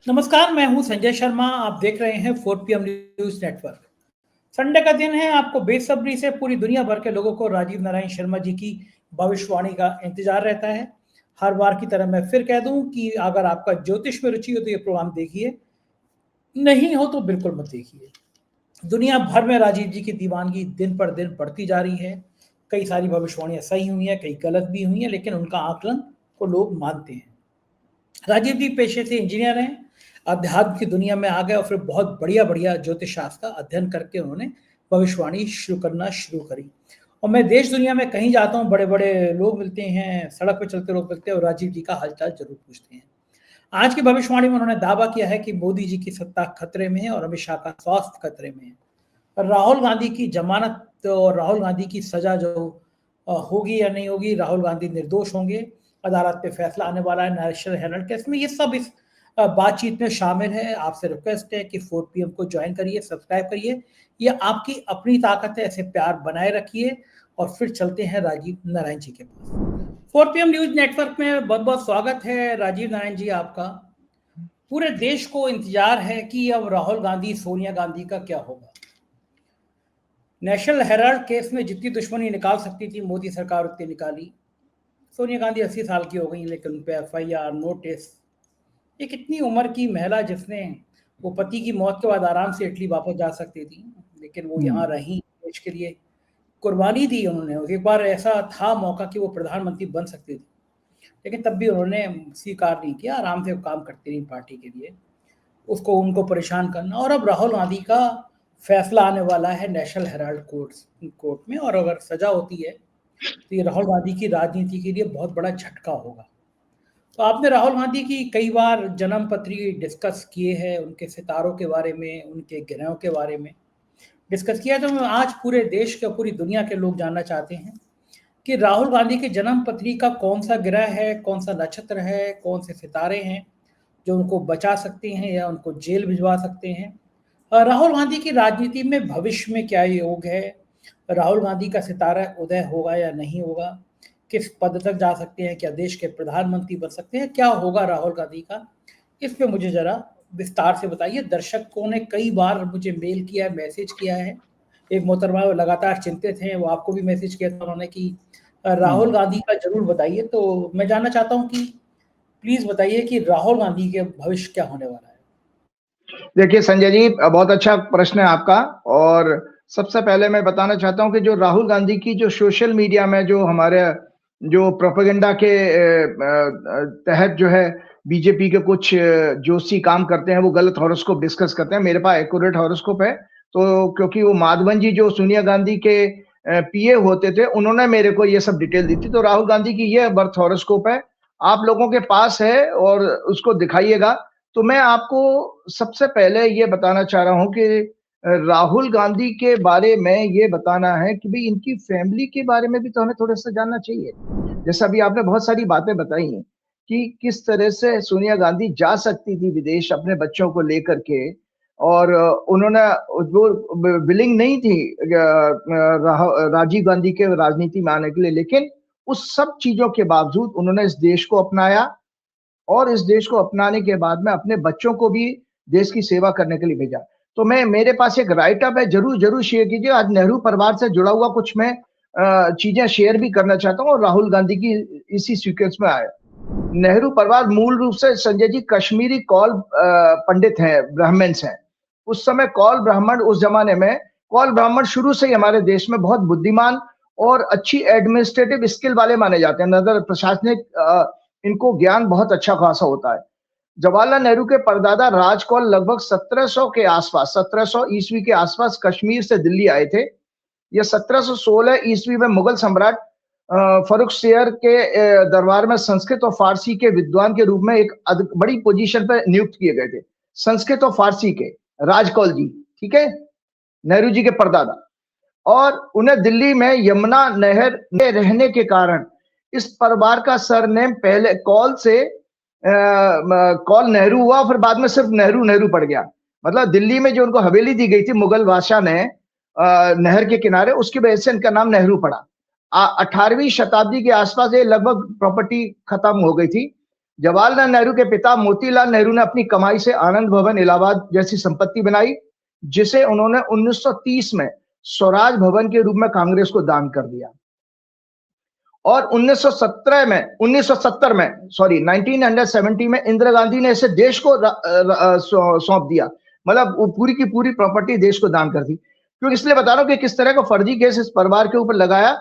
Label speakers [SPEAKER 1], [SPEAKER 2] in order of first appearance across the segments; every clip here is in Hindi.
[SPEAKER 1] नमस्कार, मैं हूं संजय शर्मा। आप देख रहे हैं 4 PM न्यूज नेटवर्क। संडे का दिन है। आपको बेसब्री से पूरी दुनिया भर के लोगों को राजीव नारायण शर्मा जी की भविष्यवाणी का इंतजार रहता है। हर बार की तरह मैं फिर कह दूं कि अगर आपका ज्योतिष में रुचि हो तो ये प्रोग्राम देखिए, नहीं हो तो बिल्कुल मत देखिए। दुनिया भर में राजीव जी की दीवानगी दिन पर दिन बढ़ती जा रही है। कई सारी भविष्यवाणियां सही हुई हैं, कई गलत भी हुई हैं, लेकिन उनका आकलन को लोग मानते हैं। राजीव जी पेशे से इंजीनियर हैं, अध्यात्म की दुनिया में आ गए और फिर बहुत बढ़िया बढ़िया ज्योतिष शास्त्र का अध्ययन करके उन्होंने भविष्यवाणी शुरू करना शुरू करी। और मैं देश दुनिया में कहीं जाता हूँ, बड़े बड़े लोग मिलते हैं, सड़क पर चलते लोग मिलते हैं और राजीव जी का हालचाल जरूर पूछते हैं। आज की भविष्यवाणी में उन्होंने दावा किया है कि मोदी जी की सत्ता खतरे में है और अमित शाह का स्वास्थ्य खतरे में है। राहुल गांधी की जमानत और राहुल गांधी की सजा जो होगी या नहीं होगी, राहुल गांधी निर्दोष होंगे, अदालत पे फैसला आने वाला है नेशनल हेराल्ड केस में, ये सब इस बातचीत में शामिल है। आपसे रिक्वेस्ट है कि 4 PM को ज्वाइन करिए, सब्सक्राइब करिए। ये आपकी अपनी ताकत है, ऐसे प्यार बनाए रखिए। और फिर चलते हैं राजीव नारायण जी के पास। 4 PM न्यूज नेटवर्क में बहुत बहुत स्वागत है राजीव नारायण जी आपका। पूरे देश को इंतजार है कि अब राहुल गांधी सोनिया गांधी का क्या होगा। नेशनल हेराल्ड केस में जितनी दुश्मनी निकाल सकती थी मोदी सरकार उतनी निकाली। सोनिया गांधी 80 साल की हो गई, लेकिन उन पर FIR नोटिस। एक इतनी उम्र की महिला जिसने वो पति की मौत के बाद आराम से इटली वापस जा सकती थी, लेकिन वो यहाँ रही, देश के लिए कुर्बानी दी उन्होंने। एक बार ऐसा था मौका कि वो प्रधानमंत्री बन सकती थी, लेकिन तब भी उन्होंने स्वीकार नहीं किया, आराम से काम करती रही पार्टी के लिए, उसको उनको परेशान करना। और अब राहुल गांधी का फैसला आने वाला है नेशनल हेराल्ड कोर्ट में, और अगर सजा होती है तो ये राहुल गांधी की राजनीति के लिए बहुत बड़ा झटका होगा। तो आपने राहुल गांधी की कई बार जन्म पत्री डिस्कस किए हैं, उनके सितारों के बारे में, उनके ग्रहों के बारे में डिस्कस किया। तो आज पूरे देश के, पूरी दुनिया के लोग जानना चाहते हैं कि राहुल गांधी के जन्म पत्री का कौन सा ग्रह है, कौन सा नक्षत्र है, कौन से सितारे हैं जो उनको बचा सकते हैं या उनको जेल भिजवा सकते हैं। राहुल गांधी की राजनीति में भविष्य में क्या योग है, राहुल गांधी का सितारा उदय होगा या नहीं होगा, किस पद तक जा सकते हैं, क्या देश के प्रधानमंत्री बन सकते हैं, क्या होगा राहुल गांधी का, इस पे मुझे जरा विस्तार से बताइए। दर्शकों ने कई बार मुझे मेल किया है, मैसेज किया है। एक मोहतरमा लगातार चिंतित हैं, वो आपको भी मैसेज किया था उन्होंने कि राहुल गांधी का जरूर बताइए। तो मैं जानना चाहता हूँ कि प्लीज बताइए कि राहुल गांधी के भविष्य क्या होने वाला है।
[SPEAKER 2] देखिए संजय जी, बहुत अच्छा प्रश्न है आपका। और सबसे पहले मैं बताना चाहता हूं कि जो राहुल गांधी की जो सोशल मीडिया में जो हमारे जो प्रोपेगेंडा के तहत जो है बीजेपी के कुछ जोशी काम करते हैं, वो गलत हॉरोस्कोप डिस्कस करते हैं। मेरे पास एक्यूरेट हॉरोस्कोप है, तो क्योंकि वो माधवन जी जो सोनिया गांधी के PA होते थे, उन्होंने मेरे को ये सब डिटेल दी थी। तो राहुल गांधी की ये बर्थ हॉरोस्कोप है, आप लोगों के पास है और उसको दिखाइएगा। तो मैं आपको सबसे पहले ये बताना चाह रहा हूँ कि राहुल गांधी के बारे में ये बताना है कि भाई इनकी फैमिली के बारे में भी तो हमें थोड़ा सा जानना चाहिए। जैसा अभी आपने बहुत सारी बातें बताई हैं कि किस तरह से सोनिया गांधी जा सकती थी विदेश अपने बच्चों को लेकर के, और उन्होंने वो विलिंग नहीं थी राजीव गांधी के राजनीति में आने के लिए, लेकिन उस सब चीजों के बावजूद उन्होंने इस देश को अपनाया और इस देश को अपनाने के बाद में अपने बच्चों को भी देश की सेवा करने के लिए भेजा। तो मेरे पास एक राइट अप है, जरूर शेयर कीजिए। आज नेहरू परिवार से जुड़ा हुआ कुछ मैं चीजें शेयर भी करना चाहता हूँ और राहुल गांधी की इसी सीक्वेंस में आया। नेहरू परिवार मूल रूप से संजय जी कश्मीरी कौल पंडित हैं, ब्राह्मण्स हैं। उस समय कौल ब्राह्मण, उस जमाने में कौल ब्राह्मण शुरू से ही हमारे देश में बहुत बुद्धिमान और अच्छी एडमिनिस्ट्रेटिव स्किल वाले माने जाते हैं। नगर प्रशासनिक इनको ज्ञान बहुत अच्छा खासा होता है। जवाहरलाल नेहरू के परदादा राजकौल लगभग 1700 के आसपास, 1700 ईस्वी के आसपास कश्मीर से दिल्ली आए थे। ये 1716 ईस्वी में मुगल सम्राट फर्रुखसियर के दरबार में संस्कृत और फारसी के विद्वान के रूप में एक बड़ी पोजीशन पर नियुक्त किए गए थे। संस्कृत और फारसी के राजकौल जी, ठीक है, नेहरू जी के परदादा। और उन्हें दिल्ली में यमुना नहर में रहने के कारण इस परिवार का सरनेम पहले कौल से कौल नेहरू हुआ, फिर बाद में सिर्फ नेहरू पड़ गया। मतलब दिल्ली में जो उनको हवेली दी गई थी मुगल बादशाह ने नहर के किनारे, उसकी वजह से इनका नाम नेहरू पड़ा। 18वीं शताब्दी के आसपास ये लगभग प्रॉपर्टी खत्म हो गई थी। जवाहरलाल नेहरू के पिता मोतीलाल नेहरू ने अपनी कमाई से आनंद भवन इलाहाबाद जैसी संपत्ति बनाई, जिसे उन्होंने 1930 में स्वराज भवन के रूप में कांग्रेस को दान कर दिया। और 1970 में 1970 में इंदिरा गांधी ने इसे देश को सौंप दिया, मतलब वो पूरी की पूरी प्रॉपर्टी देश को दान कर दी। क्योंकि इसलिए बता रहा हूं कि किस तरह का फर्जी केस इस परिवार के ऊपर लगाया।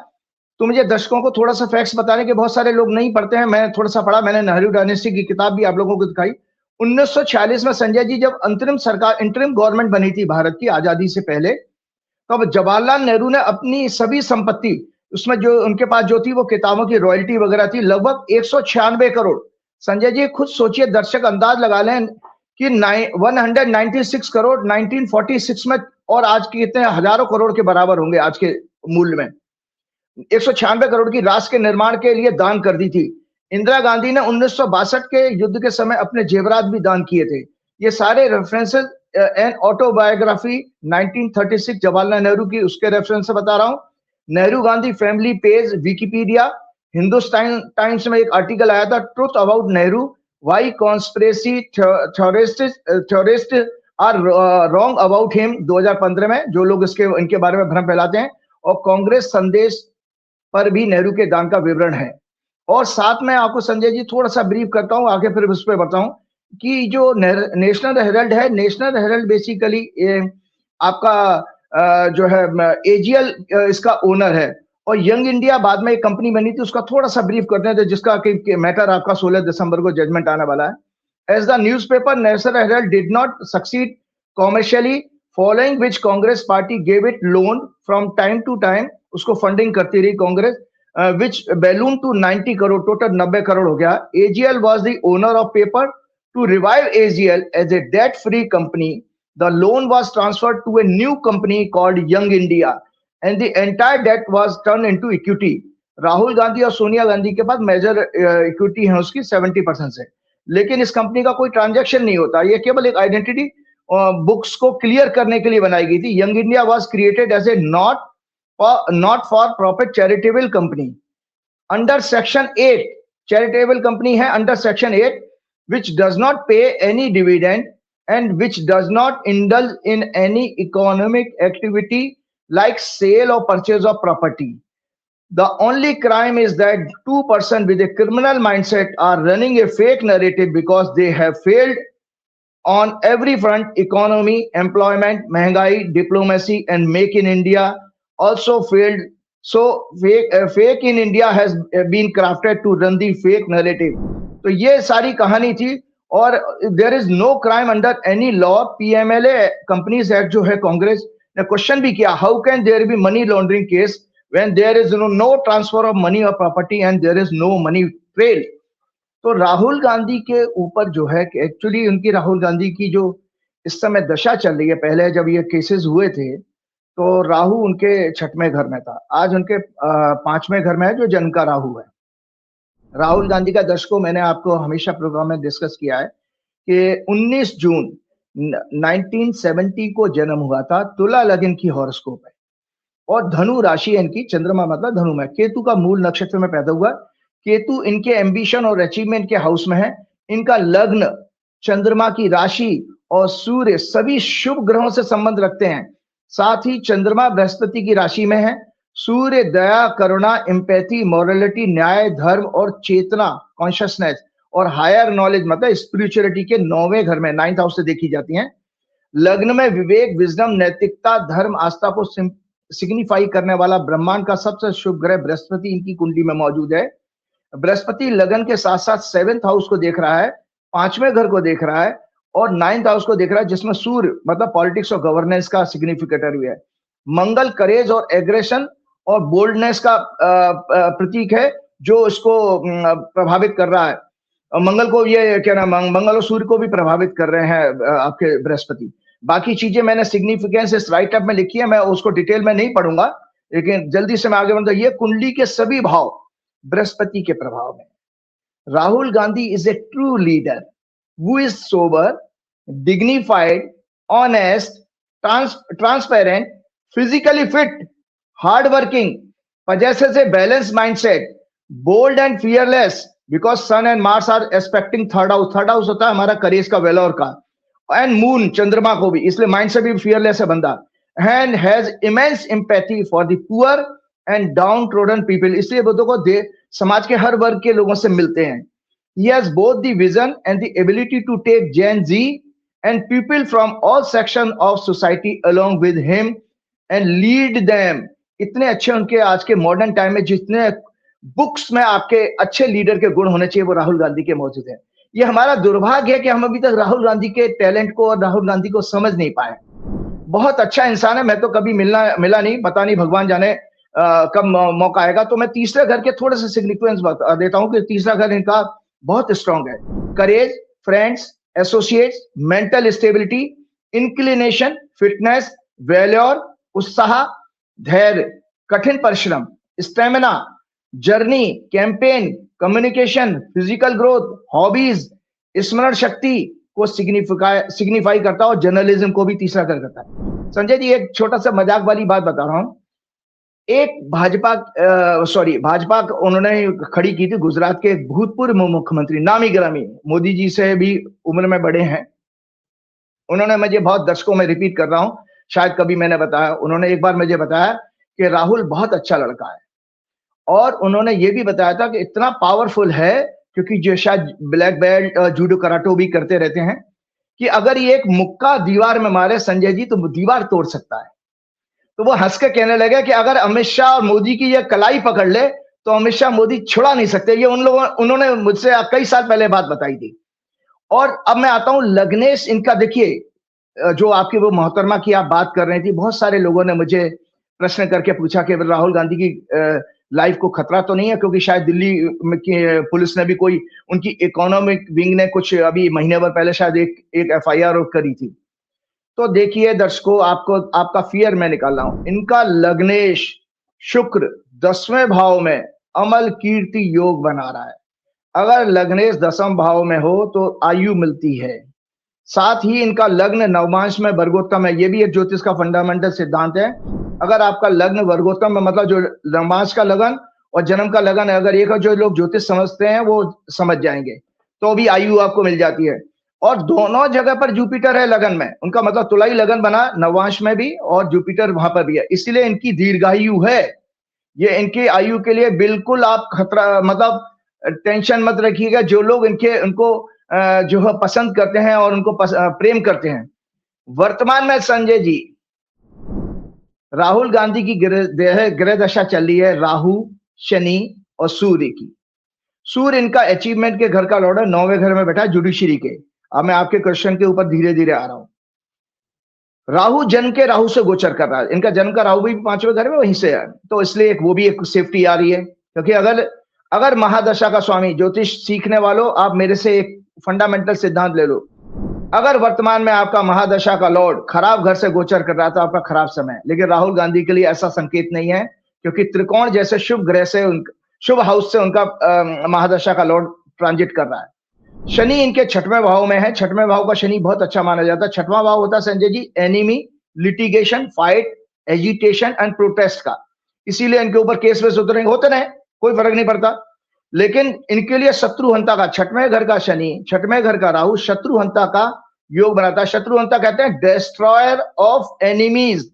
[SPEAKER 2] तो मुझे दर्शकों को थोड़ा सा फैक्ट्स बताने के, बहुत सारे लोग नहीं पढ़ते हैं, मैं थोड़ा सा पढ़ा, मैंने नेहरू डायनेस्टी की किताब भी आप लोगों को दिखाई। 1946 में संजय जी जब इंटरिम गवर्नमेंट बनी थी भारत की आजादी से पहले, तब तो जवाहरलाल नेहरू ने अपनी सभी संपत्ति, उसमें जो उनके पास जो थी वो किताबों की रॉयल्टी वगैरह थी, लगभग 196 करोड़। संजय जी खुद सोचिए, दर्शक अंदाज लगा लें कि 196 करोड़ 1946 में, और आज के कितने हजारों करोड़ के बराबर होंगे आज के मूल्य में। 196 करोड़ की राष्ट्र के निर्माण के लिए दान कर दी थी। इंदिरा गांधी ने 1962 के युद्ध के समय अपने जेवरात भी दान किए थे। ये सारे references and autobiography 1936 Jawaharlal Nehru की, उसके रेफरेंस से बता रहा हूं। Nehru Gandhi family page Wikipedia, Hindustan Times में एक आर्टिकल आया था, truth about Nehru, why conspiracy theorist are wrong about him, 2015 में, जो लोग इनके बारे में भ्रम फैलाते हैं। और कांग्रेस संदेश पर भी नेहरू के दान का विवरण है। और साथ में आपको संजय जी थोड़ा सा ब्रीफ करता हूं, आगे फिर उस पर बताऊं कि जो नेशनल हेराल्ड है, नेशनल हेराल्ड बेसिकली आपका जो है एजीएल इसका ओनर है, और यंग इंडिया बाद में एक कंपनी बनी थी, उसका थोड़ा सा ब्रीफ करते हैं, जिसका मैटर आपका 16 दिसंबर को जजमेंट आने वाला है। As the newspaper National Herald did not succeed commercially, following which Congress party gave it loan from time to time, उसको फंडिंग करती रही Congress, which ballooned to 90 crore, total 90 crore हो गया। AGL was the owner of paper. To revive AGL as a debt-free company, the loan was transferred to a new company called Young India, and the entire debt was turned into equity. Rahul Gandhi और सोनिया गांधी के पास मेजर इक्विटी है उसकी 70% से, लेकिन इस कंपनी का कोई ट्रांजैक्शन नहीं होता, ये केवल एक आइडेंटिटी बुक्स को क्लियर करने के लिए बनाई गई थी। Young India was created as a not for profit charitable company under section 8, charitable company है under section 8, which does not pay any dividend and which does not indulge in any economic activity like sale or purchase of property. The only crime is that 2% with a criminal mindset are running a fake narrative because they have failed on every front: economy, employment, महंगाई, diplomacy, and make in India also failed. So fake in India has been crafted to run the fake narrative. तो ये सारी कहानी थी, और there is no crime under any law. PMLA Companies Act जो है, कांग्रेस ने क्वेश्चन भी किया, how can there be money laundering case when there is no transfer of money or property and there is no money trail. तो राहुल गांधी के ऊपर जो है, एक्चुअली उनकी, राहुल गांधी की जो इस समय दशा चल रही है, पहले जब ये केसेस हुए थे तो राहु उनके 6वें घर में था, आज उनके 5वें घर में है, जो जन्म का राहु है। राहुल गांधी का दशकों मैंने आपको हमेशा प्रोग्राम में डिस्कस किया है कि 19 जून 1970 को जन्म हुआ था, तुला लग्न की हॉरोस्कोप है, और धनु राशि है इनकी, चंद्रमा मतलब धनु में, केतु का मूल नक्षत्र में पैदा हुआ। केतु इनके एम्बिशन और अचीवमेंट के हाउस में है। इनका लग्न चंद्रमा की राशि और सूर्य सभी शुभ ग्रहों से संबंध रखते हैं। साथ ही चंद्रमा बृहस्पति की राशि में है। सूर्य दया, करुणा, एम्पैथी, मॉरलिटी, न्याय, धर्म और चेतना, कॉन्शियसनेस और हायर नॉलेज मतलब स्पिरिचुअलिटी के 9वें घर में, 9th हाउस से देखी जाती हैं। लग्न में विवेक, विजडम, नैतिकता, धर्म, आस्था को सिग्निफाई करने वाला ब्रह्मांड का सबसे शुभ ग्रह बृहस्पति इनकी कुंडली में मौजूद है। बृहस्पति लग्न के साथ साथ 7th हाउस को देख रहा है, 5वें घर को देख रहा है, और 9th हाउस को देख रहा है, जिसमें सूर्य मतलब पॉलिटिक्स और गवर्नेंस का सिग्निफिकेटर भी है। मंगल करेज और एग्रेशन और बोल्डनेस का प्रतीक है, जो इसको प्रभावित कर रहा है। मंगल को ये क्या नाम, मंगल और सूर्य को भी प्रभावित कर रहे हैं आपके बृहस्पति। बाकी चीजें मैंने सिग्निफिकेंस इस राइट अप में लिखी है, मैं उसको डिटेल में नहीं पढ़ूंगा, लेकिन जल्दी से मैं आगे बढ़ता हूं। ये कुंडली के सभी भाव बृहस्पति के प्रभाव में। Rahul Gandhi is a true leader who is sober, dignified, honest, transparent, physically fit, hardworking, possesses a balanced mindset, bold and fearless, because sun and Mars are expecting third house. Third house होता है हमारा करेज का, वेलोर का, एंड मून चंद्रमा को भी, इसलिए माइंड से भी फियरलेस है बंदा, and has immense empathy for the poor and down trodden people, इसलिए बुद्धों को समाज के हर वर्ग के लोगों से मिलते हैं। He has both the vision and the ability to take Gen Z and people from all sections of society along with him and lead them। इतने अच्छे उनके आज के मॉडर्न टाइम में जितने बुक्स में आपके अच्छे लीडर के गुण होने चाहिए वो राहुल गांधी के मौजूद हैं। ये हमारा दुर्भाग्य है कि हम अभी तक राहुल गांधी के टैलेंट को और राहुल गांधी को समझ नहीं पाए। बहुत अच्छा इंसान है, मैं तो कभी मिला नहीं, पता नहीं भगवान जाने कब मौका आएगा। तो मैं तीसरे घर के थोड़े से सिग्निफिकेंस बता देता हूं कि तीसरा घर इनका बहुत स्ट्रांग है। Courage, friends, associates, mental stability, inclination, fitness, valour, उत्साह, धैर्य, कठिन परिश्रम, stamina, journey, campaign, communication, physical growth, hobbies, स्मरण शक्ति को सिग्निफाई करता है और जर्नलिज्म को भी तीसरा कर करता है। संजय जी एक छोटा सा मजाक वाली बात बता रहा हूं। एक भाजपा उन्होंने खड़ी की थी, गुजरात के भूतपूर्व मुख्यमंत्री, नामी गिरामी, मोदी जी से भी उम्र में बड़े हैं। उन्होंने, मुझे बहुत दर्शकों में रिपीट कर रहा हूं, शायद कभी मैंने बताया, उन्होंने एक बार मुझे बताया कि राहुल बहुत अच्छा लड़का है, और उन्होंने ये भी बताया था कि इतना पावरफुल है, क्योंकि जो शायद ब्लैक बेल्ट जूडो कराटो भी करते रहते हैं, कि अगर ये एक मुक्का दीवार में मारे संजय जी तो दीवार तोड़ सकता है। तो वो हंस के कहने लगे कि अगर अमित शाह और मोदी की ये कलाई पकड़ ले तो अमित शाह मोदी छुड़ा नहीं सकते। ये उन्होंने मुझसे कई साल पहले बात बताई थी। और अब मैं आता हूं लग्नेश, इनका देखिए जो आपकी वो मोहतरमा की आप बात कर रही थी, बहुत सारे लोगों ने मुझे प्रश्न करके पूछा कि राहुल गांधी की लाइफ को खतरा तो नहीं है, क्योंकि शायद दिल्ली की पुलिस ने भी कोई, उनकी इकोनॉमिक विंग ने कुछ अभी महीने भर पहले शायद एक एफआईआर करी थी। तो देखिए दर्शकों, आपका फियर मैं निकाल रहा हूं। इनका लग्नेश शुक्र 10वें भाव में अमल कीर्ति योग बना रहा है। अगर लग्नेश 10वें भाव में हो तो आयु मिलती है। साथ ही इनका लग्न नवमांश में वर्गोत्तम है। ये भी एक ज्योतिष का फंडामेंटल सिद्धांत है। अगर आपका लग्न वर्गोत्तम में, मतलब जो नवमांश का लगन और जन्म का लगन अगर एक, जो लोग ज्योतिष समझते हैं वो समझ जाएंगे, तो भी आयु आपको मिल जाती है। और दोनों जगह पर जुपिटर है लगन में, उनका मतलब तुलाई लगन बना नवांश में भी और जुपिटर वहां पर भी है, इसलिए इनकी दीर्घायु है। ये इनकी आयु के लिए बिल्कुल आप खतरा, मतलब टेंशन मत रखिएगा। जो लोग उनको जो है पसंद करते हैं और उनको प्रेम करते हैं। वर्तमान में संजय जी राहुल गांधी की ग्रह दशा चल रही है, राहु, शनि और सूर्य की। सूर्य इनका अचीवमेंट के घर का लॉर्ड है, 9वें घर में बैठा है जुडिशरी के। अब मैं आपके क्वेश्चन के ऊपर धीरे धीरे आ रहा हूं। राहु जन्म के राहु से गोचर कर रहा है, इनका जन्म का राहु भी 5वें घर में वहीं से है, तो इसलिए वो भी एक सेफ्टी आ रही है। क्योंकि अगर महादशा का स्वामी, ज्योतिष सीखने वालों आप मेरे से एक फंडामेंटल सिद्धांत ले लो, अगर वर्तमान में आपका महादशा का लॉर्ड खराब घर से गोचर कर रहा था, आपका खराब समय है। लेकिन राहुल गांधी के लिए ऐसा संकेत नहीं है, क्योंकि त्रिकोण जैसे शुभ ग्रह से, शुभ हाउस से उनका महादशा का लॉर्ड ट्रांजिट कर रहा है। शनि इनके 6वें भाव में है। 6वें भाव का शनि बहुत अच्छा माना जाता है। 6वां भाव होता है Sanjay ji enemy, litigation, fight, agitation and protest का। इसीलिए इनके ऊपर केस वेस होते रहे, कोई फर्क नहीं पड़ता। लेकिन इनके लिए शत्रुहंता का 6वें घर का शनि, 6वें घर का राहु शत्रुहंता का योग बनाता है। शत्रुहंता कहते हैं डिस्ट्रॉयर ऑफ एनिमीज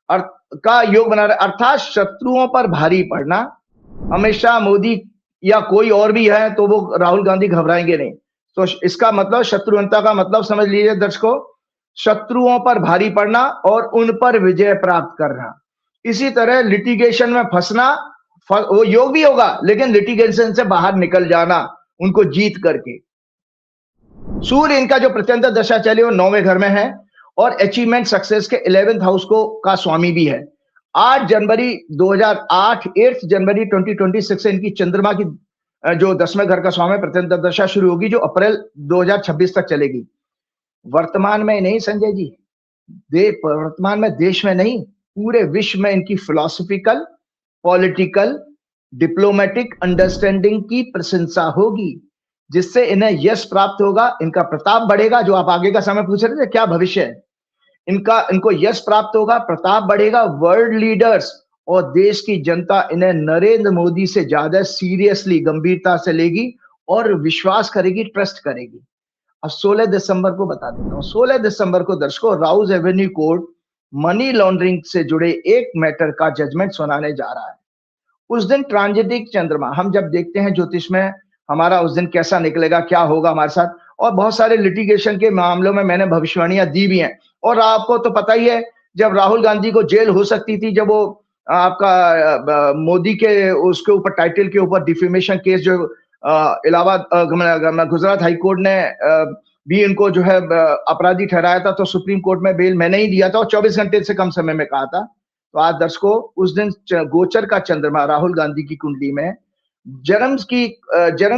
[SPEAKER 2] का योग बना रहा है, अर्थात शत्रुओं पर भारी पड़ना। अमित शाह, मोदी या कोई और भी है तो वो राहुल गांधी घबराएंगे नहीं। तो इसका मतलब शत्रुहंता का मतलब समझ लीजिए दर्शकों, शत्रुओं पर भारी पड़ना और उन पर विजय प्राप्त करना। इसी तरह लिटिगेशन में फंसना, वो योग भी होगा, लेकिन लिटिगेशन से बाहर निकल जाना उनको जीत करके। सूर्य इनका जो प्रत्यंतर दशा चली वो 9वें घर में है और अचीवमेंट सक्सेस के 11th हाउस का स्वामी भी है। 8 जनवरी 2026 से इनकी चंद्रमा की जो 10वें घर का स्वामी प्रत्यंतर दशा शुरू होगी, जो अप्रैल 2026 तक चलेगी। वर्तमान में नहीं संजय जी, वर्तमान में देश में नहीं, पूरे विश्व में इनकी फिलोसफिकल, पॉलिटिकल, डिप्लोमेटिक अंडरस्टैंडिंग की प्रशंसा होगी, जिससे इन्हें यश प्राप्त होगा, इनका प्रताप बढ़ेगा। जो आप आगे का समय पूछ रहे थे क्या भविष्य है, इनको यश प्राप्त होगा, प्रताप बढ़ेगा। वर्ल्ड लीडर्स और देश की जनता इन्हें नरेंद्र मोदी से ज्यादा सीरियसली, गंभीरता से लेगी और विश्वास करेगी, ट्रस्ट करेगी। अब 16 दिसंबर को बता देता हूँ। 16 दिसंबर को दर्शकों Rouse Avenue court money laundering से जुड़े एक मैटर का जजमेंट सुनाने जा रहा है। उस दिन ट्रांजिटिक चंद्रमा, हम जब देखते हैं ज्योतिष में हमारा उस दिन कैसा निकलेगा, क्या होगा हमारे साथ, और बहुत सारे लिटिगेशन के मामलों में मैंने भविष्यवाणियां दी भी हैं। और आपको तो पता ही है, जब राहुल गांधी को जेल हो सकती थी, जब वो आपका मोदी के उसके ऊपर टाइटल के ऊपर डिफेमेशन केस जो इलाहाबाद गुजरात हाई कोर्ट ने भी इनको जो है अपराधी ठहराया था, तो सुप्रीम कोर्ट में बेल मैंने ही दिया था और 24 घंटे से कम समय में कहा था। तो आज दर्शकों उस दिन गोचर का चंद्रमा राहुल गांधी की कुंडली में जन्म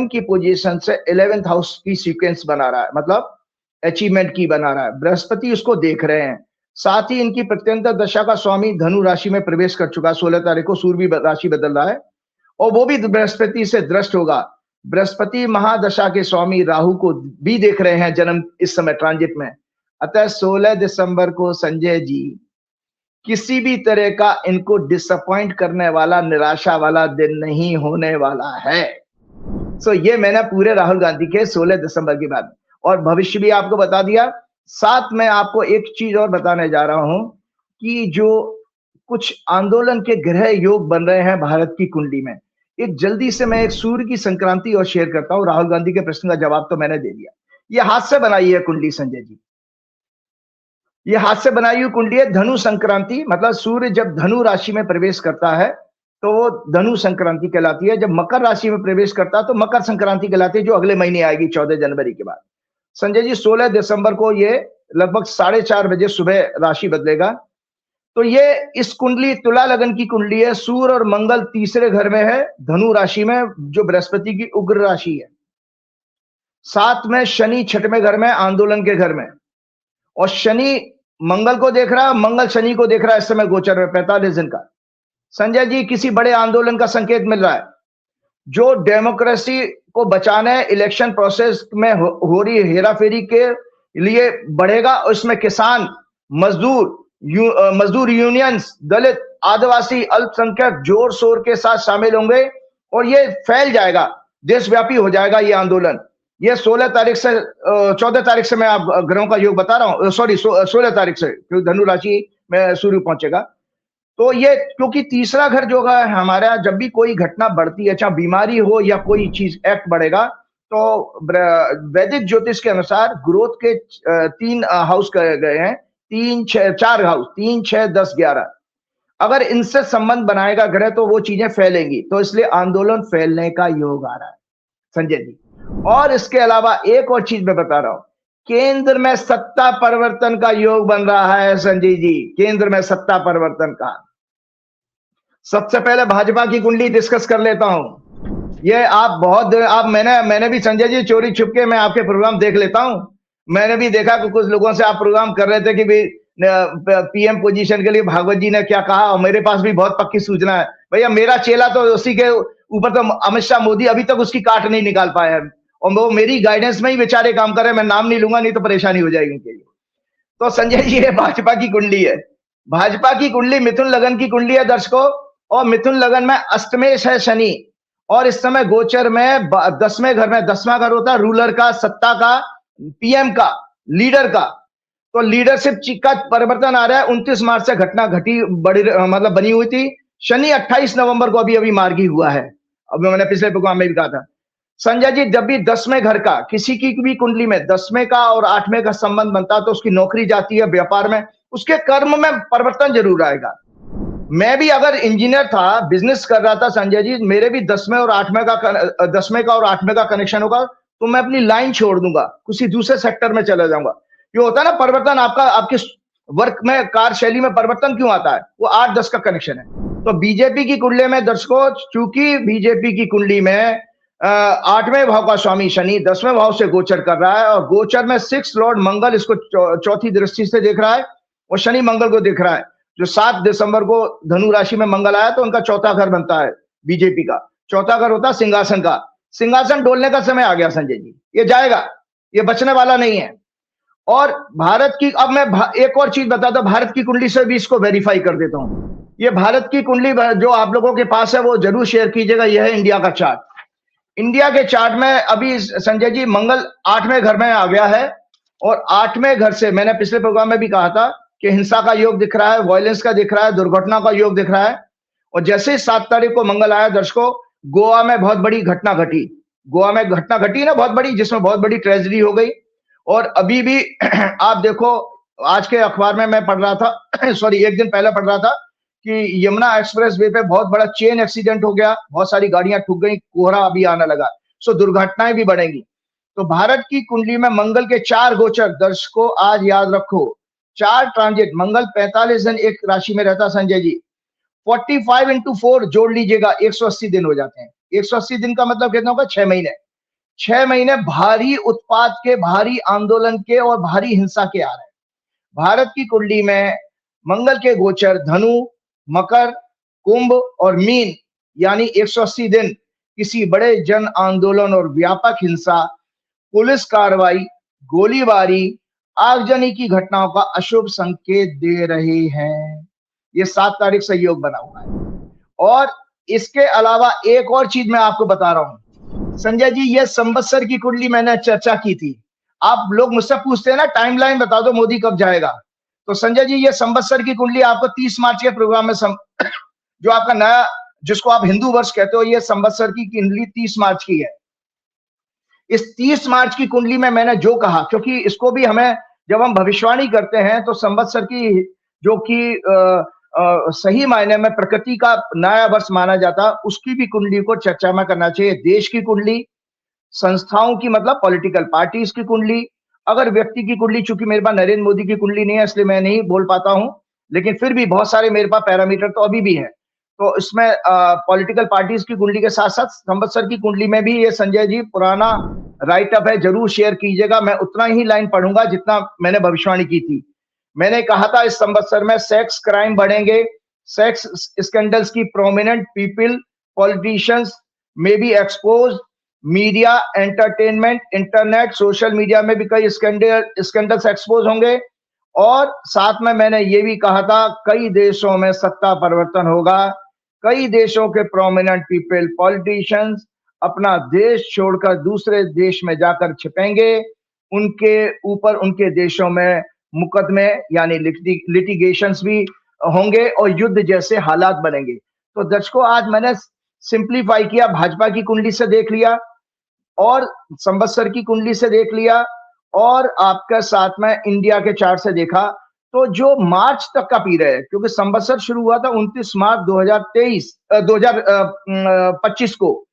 [SPEAKER 2] की पोजीशन से 11th हाउस की सीक्वेंस बना रहा है, मतलब अचीवमेंट की बना रहा है। बृहस्पति उसको देख रहे हैं। साथ ही इनकी प्रत्यंतर दशा का स्वामी धनु राशि में प्रवेश कर चुका है। 16 तारीख को सूर्य भी राशि बदल रहा है और वो भी बृहस्पति से दृष्ट होगा। बृहस्पति महादशा के स्वामी राहु को भी देख रहे हैं जन्म इस समय ट्रांजिट में। अतः 16 दिसंबर को संजय जी किसी भी तरह का इनको डिसअपॉइंट करने वाला, निराशा वाला दिन नहीं होने वाला है। सो ये मैंने पूरे राहुल गांधी के 16 दिसंबर की बात और भविष्य भी आपको बता दिया। साथ में आपको एक चीज और बताने जा रहा हूं कि जो कुछ आंदोलन के ग्रह योग बन रहे हैं भारत की कुंडली में, एक जल्दी से मैं एक सूर्य की संक्रांति और शेयर करता हूं। राहुल गांधी के प्रश्न का जवाब तो मैंने दे दिया। ये हाथ से बनाई है कुंडली संजय जी, ये हाथ से बनाई हुई कुंडली है। धनु संक्रांति मतलब सूर्य जब धनु राशि में प्रवेश करता है तो वो धनु संक्रांति कहलाती है। जब मकर राशि में प्रवेश करता है तो मकर संक्रांति कहलाती है, जो अगले महीने आएगी 14 जनवरी के बाद। संजय जी 16 दिसंबर को ये लगभग 4:30 बजे सुबह राशि बदलेगा। तो ये इस कुंडली तुला लगन की कुंडली है। सूर्य और मंगल तीसरे घर में है धनु राशि में, जो बृहस्पति की उग्र राशि है। साथ में शनि 6वें घर में, आंदोलन के घर में, और शनि मंगल को देख रहा है, मंगल शनि को देख रहा है इस समय गोचर में 45 दिन का। संजय जी किसी बड़े आंदोलन का संकेत मिल रहा है जो डेमोक्रेसी को बचाने इलेक्शन प्रोसेस में हो रही हेराफेरी के लिए बढ़ेगा। और इसमें किसान, मजदूर यूनियंस, दलित, आदिवासी, अल्पसंख्यक जोर शोर के साथ शामिल होंगे और ये फैल जाएगा, देशव्यापी हो जाएगा ये आंदोलन। ये 16 तारीख से 14 तारीख से मैं आप ग्रहों का योग बता रहा हूं, सॉरी 16 तारीख से, क्योंकि धनु राशि में सूर्य पहुंचेगा। तो ये क्योंकि तीसरा घर जो है हमारा, जब भी कोई घटना बढ़ती है, चाहे बीमारी हो या कोई चीज एक्ट बढ़ेगा, तो वैदिक ज्योतिष के अनुसार ग्रोथ के 3 हाउस कहे गए हैं, 4 हाउस, 3, 6, 10, 11। अगर इनसे संबंध बनाएगा ग्रह तो वो चीजें फैलेंगी, तो इसलिए आंदोलन फैलने का योग आ रहा है संजय जी। और इसके अलावा एक और चीज मैं बता रहा हूं, केंद्र में सत्ता परिवर्तन का योग बन रहा है संजय जी, केंद्र में सत्ता परिवर्तन का। सबसे पहले भाजपा की कुंडली डिस्कस कर लेता हूं। ये आप मैंने भी संजय जी चोरी छुपके मैं आपके प्रोग्राम देख लेता हूं। मैंने भी देखा कि कुछ लोगों से आप प्रोग्राम कर रहे थे कि भी पीएम पोजीशन के लिए भागवत जी ने क्या कहा, और मेरे पास भी बहुत पक्की सूचना है। भैया मेरा चेला तो उसी के ऊपर तो अमित शाह मोदी अभी तक उसकी काट नहीं निकाल पाया है, और वो मेरी गाइडेंस में ही बेचारे काम कर रहे हैं। मैं नाम नहीं लूंगा, नहीं तो परेशानी हो जाएगी उनके लिए। तो संजय जी ये भाजपा की कुंडली है। भाजपा की कुंडली मिथुन लगन की कुंडली है दर्शकों, और मिथुन लगन में अष्टमेश है शनि, और इस समय गोचर में 10वें घर में, 10वां घर होता है रूलर का, सत्ता का, पीएम का, लीडर का। तो लीडरशिप का परिवर्तन आ रहा है। 29 मार्च से घटना घटी मतलब बनी हुई थी। शनि 28 नवंबर को अभी मार्गी हुआ है। अब मैंने पिछले प्रोग्राम में भी कहा था संजय जी, जब भी 10वें घर का किसी की भी कुंडली में 10वें का और 8वें का संबंध बनता है तो उसकी नौकरी जाती है, व्यापार में, उसके कर्म में परिवर्तन जरूर आएगा। मैं भी अगर इंजीनियर था, बिजनेस कर रहा था संजय जी, मेरे भी 10वें और 8वें का कनेक्शन होगा, तो मैं अपनी लाइन छोड़ दूंगा, किसी दूसरे सेक्टर में चला जाऊंगा। ये होता है ना परिवर्तन, आपके वर्क में, कार्यशैली में परिवर्तन क्यों आता है? वो 8-10 का कनेक्शन है। तो बीजेपी की कुंडली में दर्शकों, चूंकि बीजेपी की कुंडली में 8वें भाव का स्वामी शनि 10वें भाव से गोचर कर रहा है, और गोचर में 6 लॉर्ड मंगल इसको चौथी दृष्टि से देख रहा है, और शनि मंगल को देख रहा है। जो 7 दिसंबर को धनु राशि में मंगल आया तो उनका चौथा घर बनता है बीजेपी का। चौथा घर होता है सिंहासन का। सिंहासन डोलने का समय आ गया संजय जी, ये जाएगा, ये बचने वाला नहीं है। और भारत की, अब मैं एक और चीज बताता हूं, भारत की कुंडली से भी इसको वेरीफाई कर देता हूं। ये भारत की कुंडली जो आप लोगों के पास है वो जरूर शेयर कीजिएगा। यह है इंडिया का चार्ट। इंडिया के चार्ट में अभी संजय जी मंगल 8वें घर में आ गया है, और 8वें घर से मैंने पिछले प्रोग्राम में भी कहा था कि हिंसा का योग दिख रहा है, वायलेंस का दिख रहा है, दुर्घटना का योग दिख रहा है। और जैसे ही 7 तारीख को मंगल आया दर्शकों, गोवा में बहुत बड़ी घटना घटी। गोवा में घटना घटी ना बहुत बड़ी, जिसमें बहुत बड़ी ट्रेजेडी हो गई। और अभी भी आप देखो, आज के अखबार में मैं पढ़ रहा था सॉरी, एक दिन पहले पढ़ रहा था कि यमुना एक्सप्रेस वे पे बहुत बड़ा चेन एक्सीडेंट हो गया, बहुत सारी गाड़ियां ठुक गई, कोहरा अभी आने लगा, सो दुर्घटनाएं भी बढ़ेंगी। तो भारत की कुंडली में मंगल के 4 गोचर, दर्शकों आज याद रखो, 4 ट्रांजिट, मंगल 45 दिन एक राशि में रहता संजय जी, 45 इंटू 4 जोड़ लीजिएगा, 180 दिन हो जाते हैं। 180 दिन का मतलब कितना होगा? 6 महीने। 6 महीने भारी उत्पात के, भारी आंदोलन के और भारी हिंसा के आ रहे हैं। भारत की कुंडली में मंगल के गोचर धनु, मकर, कुंभ और मीन, यानी 180 दिन किसी बड़े जन आंदोलन और व्यापक हिंसा, पुलिस कार्रवाई, गोलीबारी, आगजनी की घटनाओं का अशुभ संकेत दे रहे हैं। ये 7 तारीख से योग बना हुआ है। और इसके अलावा एक और चीज मैं आपको बता रहा हूं संजय जी, ये संवत्सर की कुंडली मैंने चर्चा की थी। आप लोग मुझसे पूछते हैं ना टाइमलाइन बता दो मोदी कब जाएगा, तो संजय जी ये संवत्सर की कुंडली आपको 30 मार्च के प्रोग्राम में जो आपका नया, जिसको आप हिंदू वर्ष कहते हो, ये संवत्सर की कुंडली 30 मार्च की है। इस 30 मार्च की कुंडली में मैंने जो कहा, क्योंकि इसको भी हमें जब हम भविष्यवाणी करते हैं तो संवत्सर की, जो कि सही मायने में प्रकृति का नया वर्ष माना जाता, उसकी भी कुंडली को चर्चा में करना चाहिए। देश की कुंडली, संस्थाओं की मतलब पॉलिटिकल पार्टीज की कुंडली, अगर व्यक्ति की कुंडली, चूंकि मेरे पास नरेंद्र मोदी की कुंडली नहीं है इसलिए मैं नहीं बोल पाता हूं, लेकिन फिर भी बहुत सारे मेरे पास पैरामीटर तो अभी भी है। तो इसमें पॉलिटिकल पार्टीज की कुंडली के साथ साथ संवत्सर की कुंडली में भी ये संजय जी पुराना राइट अप है, जरूर शेयर कीजिएगा। मैं उतना ही लाइन पढ़ूंगा जितना मैंने भविष्यवाणी की थी। मैंने कहा था इस संवत्सर में सेक्स क्राइम बढ़ेंगे, सेक्स स्कैंडल्स की prominent people, politicians may be expose, media, entertainment, internet, social media में भी कई स्कैंडल्स एक्सपोज होंगे। और साथ में मैंने ये भी कहा था कई देशों में सत्ता परिवर्तन होगा, कई देशों के प्रोमिनेंट पीपल, पॉलिटिशियंस अपना देश छोड़कर दूसरे देश में जाकर छिपेंगे, उनके ऊपर उनके देशों में मुकदमे यानी लिटिगेशंस भी होंगे और युद्ध जैसे हालात बनेंगे। तो दर्शकों आज मैंने सिंप्लीफाई किया, भाजपा की कुंडली से देख लिया और संवत्सर की कुंडली से देख लिया और आपके साथ में इंडिया के चार्ट से देखा। तो जो मार्च तक का पीरियड है, क्योंकि संवत्सर शुरू हुआ था 29 मार्च 2025 को,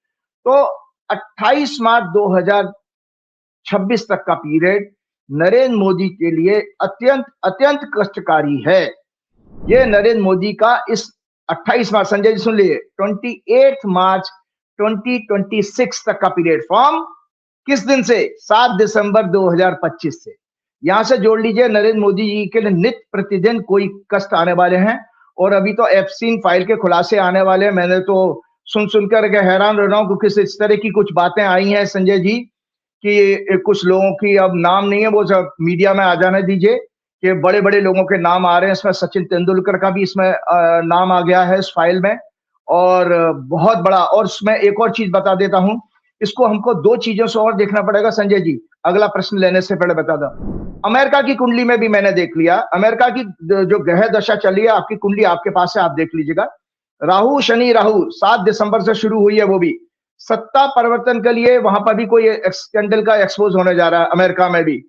[SPEAKER 2] तो 28 मार्च 2026 तक का पीरियड नरेंद्र मोदी के लिए अत्यंत अत्यंत कष्टकारी है। ये नरेंद्र मोदी का इस 28 मार्च, संजय जी सुन लीजिए, 28 मार्च 2026 तक का पीरियड, फ्रॉम किस दिन से? 7 दिसंबर 2025 से। यहां से जोड़ लीजिए नरेंद्र मोदी जी के लिए नित्य प्रतिदिन कोई कष्ट आने वाले हैं। और अभी तो एप्सिन फाइल के खुलासे आने वाले हैं। मैंने तो सुन सुनकर के हैरान रह रहा हूं, क्योंकि इस तरह की कुछ बातें आई हैं संजय जी कि कुछ लोगों की अब नाम नहीं है, वो सब मीडिया में आ जाने दीजिए, कि बड़े बड़े लोगों के नाम आ रहे हैं। इसमें सचिन तेंदुलकर का भी इसमें नाम आ गया है इस फाइल में, और बहुत बड़ा। और इसमें एक और चीज बता देता हूं, इसको हमको 2 चीजों से और देखना पड़ेगा संजय जी, अगला प्रश्न लेने से पहले बता दो। अमेरिका की कुंडली में भी मैंने देख लिया, अमेरिका की जो ग्रह दशा चली है, आपकी कुंडली आपके पास है, आप देख लीजिएगा। राहु शनि राहु 7 दिसंबर से शुरू हुई है, वो भी सत्ता परिवर्तन के लिए वहां पर भी कोई स्कैंडल का एक्सपोज होने जा रहा है अमेरिका में भी।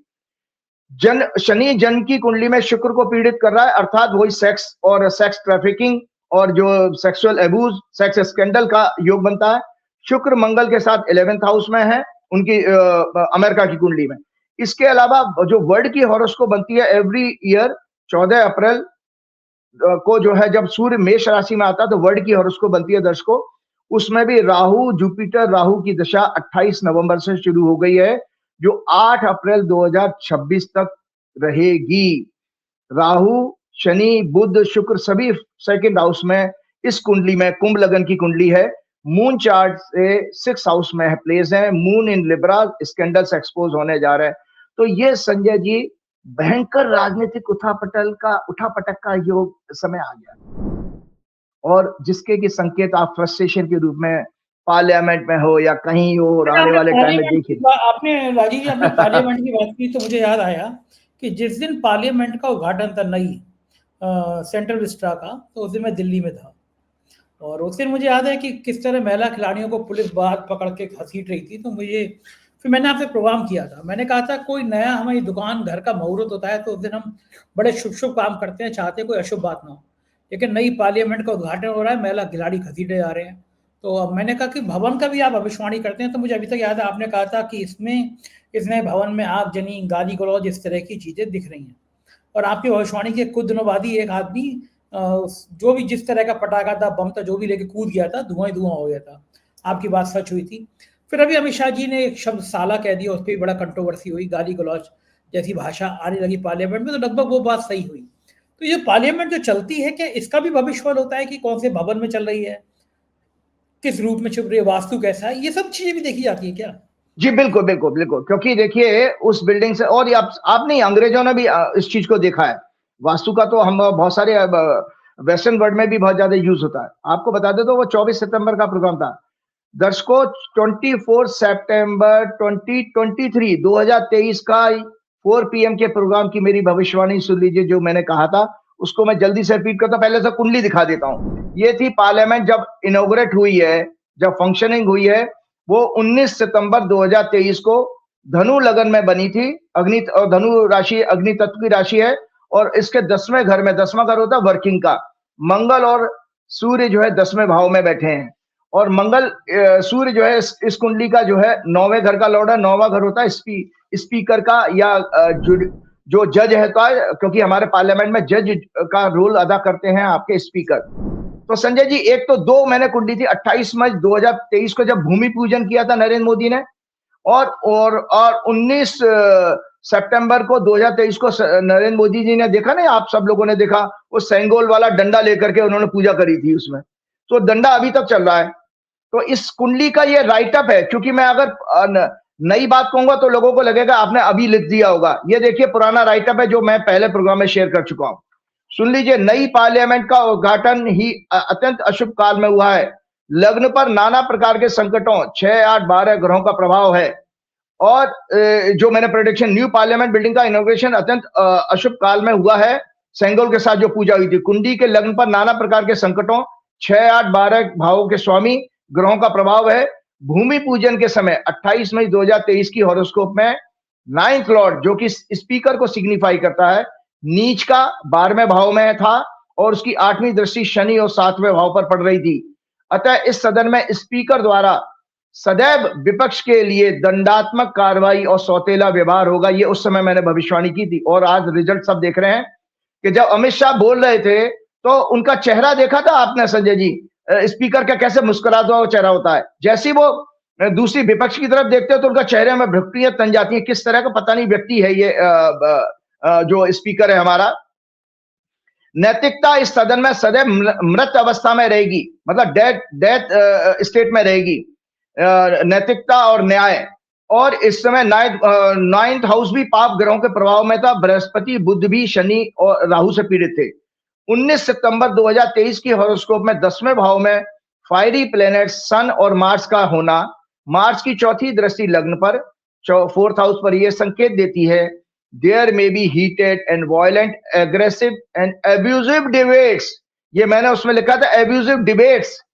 [SPEAKER 2] शनि जन की कुंडली में शुक्र को पीड़ित कर रहा है, अर्थात वही सेक्स और सेक्स ट्रैफिकिंग और जो सेक्सुअल एब्यूज, सेक्स स्कैंडल का योग बनता है। शुक्र मंगल के साथ 11th हाउस में है उनकी अमेरिका की कुंडली में। इसके अलावा जो वर्ल्ड की हॉरोस्कोप बनती है एवरी ईयर 14 अप्रैल को, जो है जब सूर्य मेष राशि में आता है, तो वर्ल्ड की हॉरोस्कोप बनती है दर्शकों। उसमें भी राहु जुपिटर राहु की दशा 28 नवंबर से शुरू हो गई है, जो 8 अप्रैल 2026 तक रहेगी। राहु शनि बुध शुक्र सभी सेकंड हाउस में इस कुंडली में, कुंभ लगन की कुंडली है, मून चार्ट से 6 हाउस में प्लेस है। Moon in Libra, scandals expose होने जा रहे हैं। तो ये संजय जी भयंकर राजनीतिक उठापटक का योग समय आ गया, और जिसके की संकेत आप फ्रस्ट्रेशन के रूप में पार्लियामेंट में हो या कहीं हो, और आने वाले टाइम में देखिए।
[SPEAKER 1] आपने राजीव जी, आपने पार्लियामेंट की बात की तो मुझे याद आया कि जिस दिन पार्लियामेंट का उद्घाटन था नई सेंट्रल विस्टा का, तो उस दिन मैं दिल्ली में था और उस दिन मुझे याद है कि किस तरह महिला खिलाड़ियों को पुलिस बाहर पकड़ के घसीट रही थी। तो मुझे फिर मैंने आपसे प्रोग्राम किया था, मैंने कहा था कोई नया हमारी दुकान घर का मुहूर्त होता है तो उस दिन हम बड़े शुभ शुभ काम करते हैं, चाहते कोई अशुभ बात ना हो, लेकिन नई पार्लियामेंट का उद्घाटन हो रहा है, महिला खिलाड़ी घसीटे जा रहे हैं। तो अब मैंने कहा कि भवन का भी आप भविष्यवाणी करते हैं, तो मुझे अभी तक याद है आपने कहा था कि इसमें इस नए भवन में आगजनी, गाली गलौज, इस तरह की चीज़ें दिख रही हैं। और आपकी भविष्यवाणी के कुछ दिनों बाद ही एक आदमी जो भी जिस तरह का पटाखा था, बम था, जो भी लेके कूद गया था, धुआं ही धुआं हो गया था। आपकी बात सच हुई थी। फिर अभी अमित शाह जी ने एक शब्द साला कह दिया, उस पर भी बड़ा कंट्रोवर्सी हुई, गाली गलौज जैसी भाषा आने लगी पार्लियामेंट में, तो लगभग वो बात सही हुई। तो ये पार्लियामेंट जो चलती है, क्या इसका भी भविष्य होता है कि कौन से भवन में चल रही है, किस रूप में छुप रही है, वास्तु कैसा है, ये सब चीजें भी देखी जाती है क्या?
[SPEAKER 2] जी बिल्कुल बिल्कुल बिल्कुल, क्योंकि देखिए उस बिल्डिंग से, और आप नहीं, अंग्रेजों ने भी इस चीज को देखा है। वास्तु का तो हम बहुत सारे वेस्टर्न वर्ल्ड में भी बहुत ज्यादा यूज होता है। आपको बता दे तो वो 24 सितंबर का प्रोग्राम था दर्शकों। 24 सितंबर 2023 का 4 PM के प्रोग्राम की मेरी भविष्यवाणी सुन लीजिए, जो मैंने कहा था उसको मैं जल्दी से रिपीट करता हूं। पहले से कुंडली दिखा देता हूं। ये थी पार्लियामेंट जब इनॉग्रेट हुई है, जब फंक्शनिंग हुई है, वो 19 सितंबर 2023 को धनु लगन में बनी थी। अग्नि और धनु राशि अग्नि तत्व की राशि है, और इसके 10वें घर में, 10वां घर होता है वर्किंग का, मंगल और सूर्य जो है 10वें भाव में बैठे हैं। और मंगल सूर्य जो है इस कुंडली का जो है 9वें घर का लॉर्ड है। 9वां घर होता है स्पीकर का, या जो जज है, क्योंकि हमारे पार्लियामेंट में जज का रोल अदा करते हैं आपके स्पीकर। तो संजय जी, एक तो दो मैंने कुंडली थी 28 मई 2023 को जब भूमि पूजन किया था नरेंद्र मोदी ने, और 19 सितंबर को 2023 को नरेंद्र मोदी जी ने देखा ना, आप सब लोगों ने देखा, वो सेंगोल वाला डंडा लेकर के उन्होंने पूजा करी थी उसमें। तो डंडा अभी तक चल रहा है। तो इस कुंडली का ये राइटअप है, क्योंकि मैं अगर नई बात कहूंगा तो लोगों को लगेगा आपने अभी लिख दिया होगा। ये देखिए पुराना राइटअप है जो मैं पहले प्रोग्राम में शेयर कर चुका हूं। सुन लीजिए, नई पार्लियामेंट का उद्घाटन ही अत्यंत अशुभ काल में हुआ है। लग्न पर नाना प्रकार के संकटों, 6, 8, 12 ग्रहों का प्रभाव है। और जो मैंने प्रेडिक्शन, न्यू पार्लियामेंट बिल्डिंग का इनॉग्रेशन अत्यंत अशुभ काल में हुआ है। सेंगोल के साथ जो पूजा हुई थी, कुंडी के लग्न पर नाना प्रकार के संकटों, 6, 8, 12 भावों के स्वामी ग्रहों का प्रभाव है। भूमि पूजन के समय 28 मई 2023 की हॉरोस्कोप में 9th लॉर्ड, जो कि स्पीकर को सिग्निफाई करता है, नीच का 12वें भाव में था, और उसकी 8वीं दृष्टि शनि और 7वें भाव पर पड़ रही थी। अतः इस सदन में स्पीकर द्वारा सदैव विपक्ष के लिए दंडात्मक कार्रवाई और सौतेला व्यवहार होगा। ये उस समय मैंने भविष्यवाणी की थी, और आज रिजल्ट सब देख रहे हैं कि जब अमित शाह बोल रहे थे तो उनका चेहरा देखा था आपने संजय जी, स्पीकर का कैसे मुस्कुराता हुआ चेहरा होता है। जैसे वो दूसरी विपक्ष की तरफ देखते हो तो उनका चेहरे में भ्रुकुटियां तन जाती है। किस तरह का पता नहीं व्यक्ति है ये जो स्पीकर है हमारा। नैतिकता इस सदन में सदैव मृत अवस्था में रहेगी, मतलब डेथ स्टेट में रहेगी, नैतिकता और न्याय। और इस समय 9th हाउस भी पाप ग्रहों के प्रभाव में था। बृहस्पति, बुध भी शनि और राहु से पीड़ित थे। 19 सितंबर 2023 की हॉरोस्कोप में 10वें भाव में फायरी प्लेनेट सन और मार्स का होना, मार्स की चौथी दृष्टि लग्न पर 4th हाउस पर यह संकेत देती है, there may be heated and violent, aggressive and abusive debates. ये मैंने उसमें लिखा था, एब्यूजिव डिबेट्स।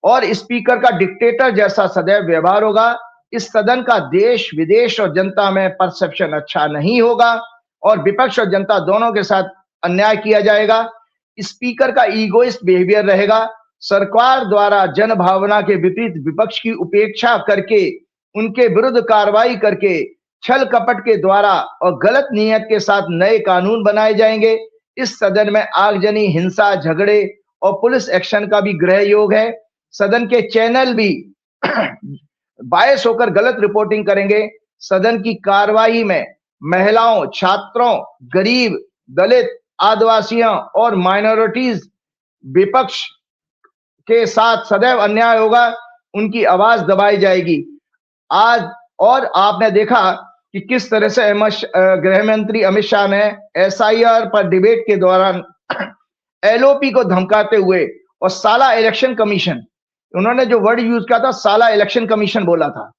[SPEAKER 2] और स्पीकर का डिक्टेटर जैसा सदैव व्यवहार होगा। इस सदन का देश विदेश और जनता में परसेप्शन अच्छा नहीं होगा, और विपक्ष और जनता दोनों के साथ अन्याय किया जाएगा। स्पीकर का ईगोइस्ट बिहेवियर रहेगा। सरकार द्वारा जन भावना के विपरीत विपक्ष की उपेक्षा करके, उनके विरुद्ध कार्रवाई करके, छल कपट के द्वारा और गलत नियत के साथ नए कानून बनाए जाएंगे। इस सदन में आगजनी, हिंसा, झगड़े और पुलिस एक्शन का भी ग्रह योग है। सदन के चैनल भी बायस होकर गलत रिपोर्टिंग करेंगे। सदन की कार्रवाई में महिलाओं, छात्रों, गरीब, दलित, आदिवासियों और माइनॉरिटीज विपक्ष के साथ सदैव अन्याय होगा, उनकी आवाज दबाई जाएगी। आज और आपने देखा कि किस तरह से गृह मंत्री अमित शाह ने SIR पर डिबेट के दौरान LOP को धमकाते हुए, और साला इलेक्शन कमीशन, उन्होंने जो वर्ड यूज किया था, साला इलेक्शन कमीशन बोला था।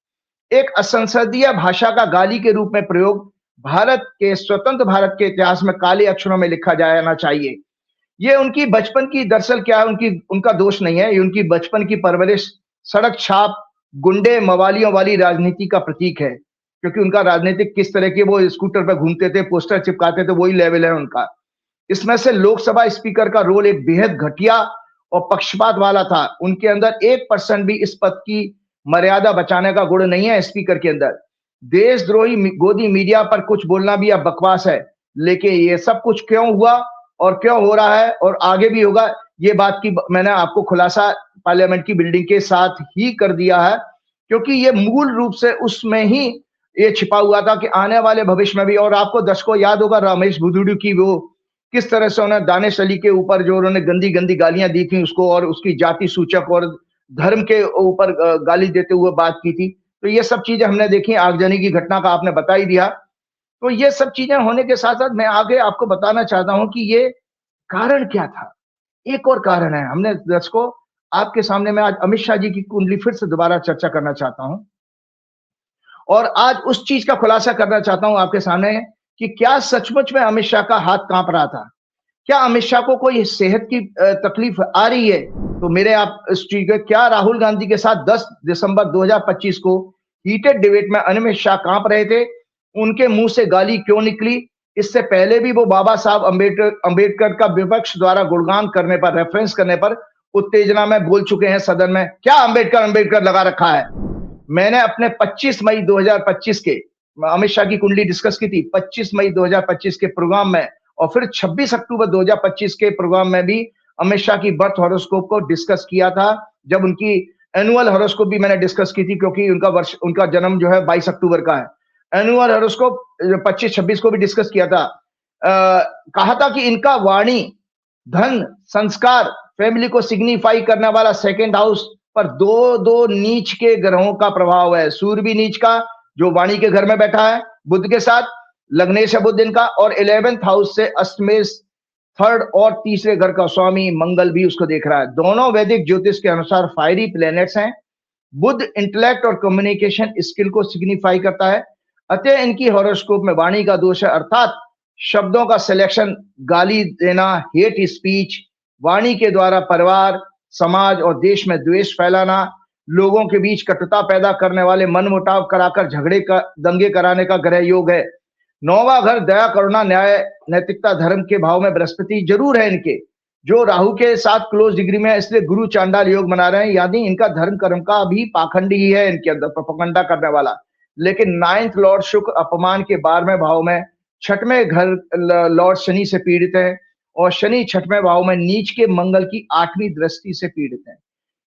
[SPEAKER 2] एक असंसदीय भाषा का गाली के रूप में प्रयोग भारत के स्वतंत्र भारत के इतिहास में काले अक्षरों में लिखा जाना चाहिए। ये उनकी बचपन की, दरअसल क्या है, उनका दोष नहीं है, ये उनकी बचपन की परवरिश, सड़क छाप, गुंडे मवालियों वाली राजनीति का प्रतीक है। क्योंकि उनका राजनीतिक किस तरह के, वो स्कूटर पर घूमते थे, पोस्टर चिपकाते थे, वही लेवल है उनका। इसमें से लोकसभा स्पीकर का रोल एक बेहद घटिया और पक्षपात वाला था। उनके अंदर 1% भी इस पद की मर्यादा बचाने का गुण नहीं है स्पीकर के अंदर। देशद्रोही गोदी मीडिया पर कुछ बोलना भी अब बकवास है, लेकिन ये सब कुछ क्यों हुआ और क्यों हो रहा है और आगे भी होगा, ये बात की मैंने आपको खुलासा पार्लियामेंट की बिल्डिंग के साथ ही कर दिया है, क्योंकि ये मूल रूप से उसमें ही ये छिपा हुआ था कि आने वाले भविष्य में भी। और आपको दर्शकों याद होगा रमेश बुजुर्ग की वो किस तरह से उन्होंने दानिश अली के ऊपर जो उन्होंने गंदी गंदी गालियां दी थी उसको, और उसकी जाति सूचक और धर्म के ऊपर गाली देते हुए बात की थी। तो ये सब चीजें हमने देखी। आगजनी की घटना का आपने बता ही दिया। तो ये सब चीजें होने के साथ साथ मैं आगे आपको बताना चाहता हूं कि ये कारण क्या था। एक और कारण है, हमने दर्शकों आपके सामने मैं आज अमित शाह जी की कुंडली फिर से दोबारा चर्चा करना चाहता हूं, और आज उस चीज का खुलासा करना चाहता हूं आपके सामने कि क्या सचमुच में अमित शाह का हाथ कांप रहा था। क्या अमित शाह को कोई सेहत की तकलीफ आ रही है? तो मेरे आप इस चीज के, क्या राहुल गांधी के साथ 10 दिसंबर 2025 को हीटेड डिबेट में अमित शाह कांप रहे थे? उनके मुंह से गाली क्यों निकली? इससे पहले भी वो बाबा साहब अंबेडकर का विपक्ष द्वारा गुणगान करने पर, रेफरेंस करने पर उत्तेजना में बोल चुके हैं सदन में। क्या अंबेडकर लगा रखा है? मैंने अपने 25 मई 2025 के अमित शाह की कुंडली डिस्कस की थी 25 मई 2025 के प्रोग्राम में, और फिर 26 अक्टूबर 2025 के प्रोग्राम में भी अमित शाह की बर्थ हॉरोस्कोप को डिस्कस किया था। जब उनकी एनुअल हॉरोस्कोप भी मैंने डिस्कस की थी, क्योंकि उनका जन्म जो है 22 अक्टूबर का है। एनुअल हॉरोस्कोप 25-26 को भी डिस्कस किया था। कहा था कि इनका वाणी, धन, संस्कार, फैमिली को सिग्निफाई करने वाला सेकेंड हाउस पर दो नीच के ग्रहों का प्रभाव है। सूर्य भी नीच का, जो वाणी के घर में बैठा है बुध के साथ, लग्नेश है बुध इनका, और 11th हाउस से अष्टमेश, थर्ड और तीसरे घर का स्वामी मंगल भी उसको देख रहा है। दोनों वैदिक ज्योतिष के अनुसार फायरी प्लैनेट्स हैं। बुध इंटेलेक्ट और कम्युनिकेशन स्किल को सिग्निफाई करता है। अतः इनकी हॉरोस्कोप में वाणी का दोष है, अर्थात शब्दों का सिलेक्शन, गाली देना, हेट स्पीच, वाणी के द्वारा परिवार, समाज और देश में द्वेष फैलाना, लोगों के बीच कटुता पैदा करने वाले, मनमुटाव कराकर झगड़े का, दंगे कराने का ग्रह योग है। 9वां घर दया, करुणा, न्याय, नैतिकता, धर्म के भाव में बृहस्पति जरूर है इनके, जो राहु के साथ क्लोज डिग्री में है, इसलिए गुरु चांडाल योग बना रहे हैं। यानी इनका धर्म कर्म का भी पाखंडी ही है इनके अंदर, प्रोपेगेंडा करने वाला। लेकिन 9th लॉर्ड शुक्र अपमान के 12वें भाव में, 6वें घर लॉर्ड शनि से पीड़ित है, और शनि 6वें भाव में नीच के मंगल की 8वीं दृष्टि से पीड़ित है।